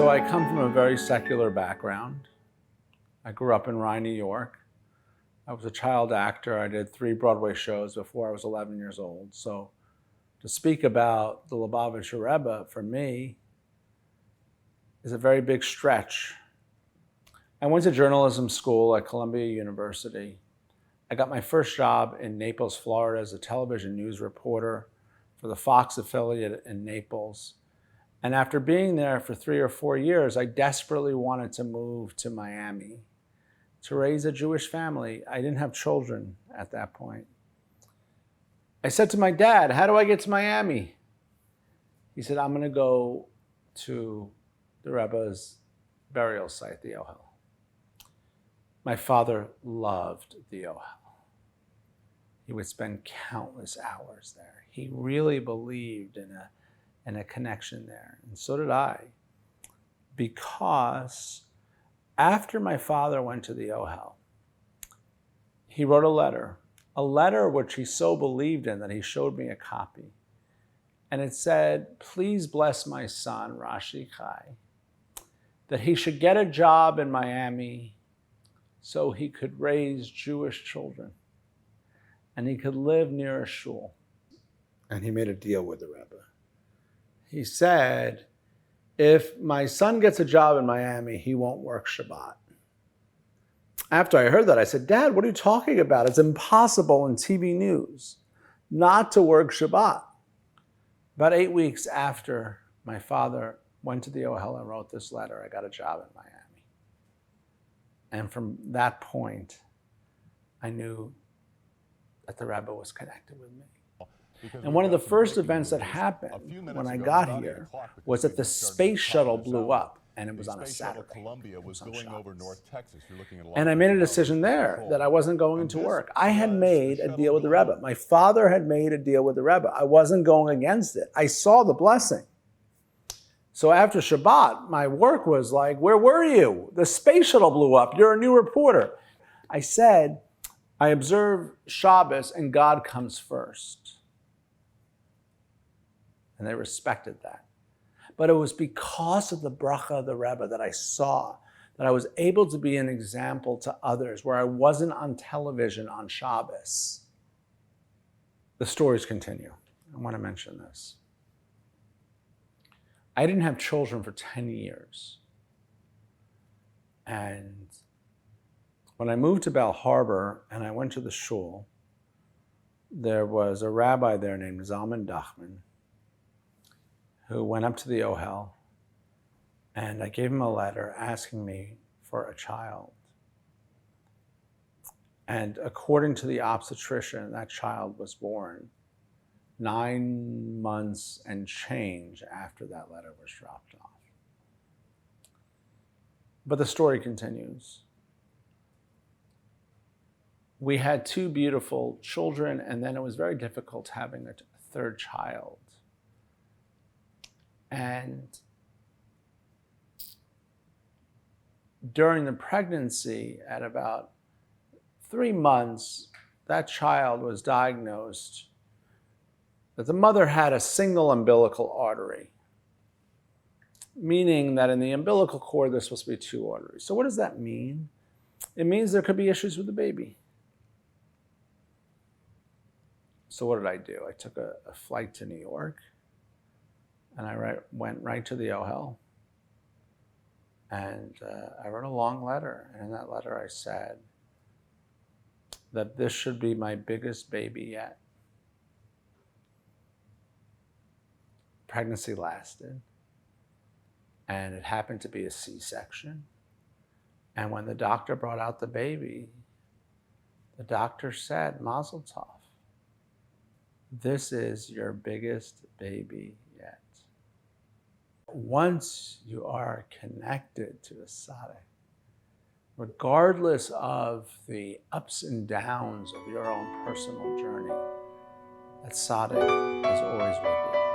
So I come from a very secular background. I grew up in Rye, New York. I was a child actor. I did 3 Broadway shows before I was 11 years old. So to speak about the Lubavitcher Rebbe, for me, is a very big stretch. I went to journalism school at Columbia University. I got my first job in Naples, Florida as a television news reporter for the Fox affiliate in Naples. And after being there for 3 or 4 years, I desperately wanted to move to Miami to raise a Jewish family. I didn't have children at that point. I said to my dad, how do I get to Miami? He said, I'm going to go to the Rebbe's burial site, the Ohel. My father loved the Ohel. He would spend countless hours there. He really believed in a connection there, and so did I. Because after my father went to the Ohel, he wrote a letter which he so believed in that he showed me a copy. And it said, please bless my son, Rashi Chai, that he should get a job in Miami so he could raise Jewish children and he could live near a shul. And he made a deal with the Rebbe. He said, if my son gets a job in Miami, he won't work Shabbat. After I heard that, I said, Dad, what are you talking about? It's impossible in TV news not to work Shabbat. About 8 weeks after my father went to the Ohel and wrote this letter, I got a job in Miami. And from that point, I knew that the Rebbe was connected with me. And one of the first events that happened when I got here was that the space shuttle blew up, and it was on a Saturday. And I made a decision there that I wasn't going to work. I had made a deal with the Rebbe. My father had made a deal with the Rebbe. I wasn't going against it. I saw the blessing. So after Shabbat, my work was like, where were you? The space shuttle blew up. You're a new reporter. I said, I observe Shabbos and God comes first. And they respected that. But it was because of the bracha of the Rebbe that I saw that I was able to be an example to others where I wasn't on television on Shabbos. The stories continue. I want to mention this. I didn't have children for 10 years. And when I moved to Bal Harbor and I went to the shul, there was a rabbi there named Zalman Dachman who went up to the Ohel, and I gave him a letter asking me for a child. And according to the obstetrician, that child was born 9 months and change after that letter was dropped off. But the story continues. We had 2 beautiful children, and then it was very difficult having a 3rd child. And during the pregnancy, at about 3 months, that child was diagnosed that the mother had a single umbilical artery, meaning that in the umbilical cord, there's supposed to be 2 arteries. So what does that mean? It means there could be issues with the baby. So what did I do? I took a flight to New York, and I went right to the Ohel, and I wrote a long letter. And in that letter, I said that this should be my biggest baby yet. Pregnancy lasted, and it happened to be a C-section. And when the doctor brought out the baby, the doctor said, Mazel Tov, this is your biggest baby yet. Once you are connected to a tzaddik, regardless of the ups and downs of your own personal journey, that tzaddik is always with you.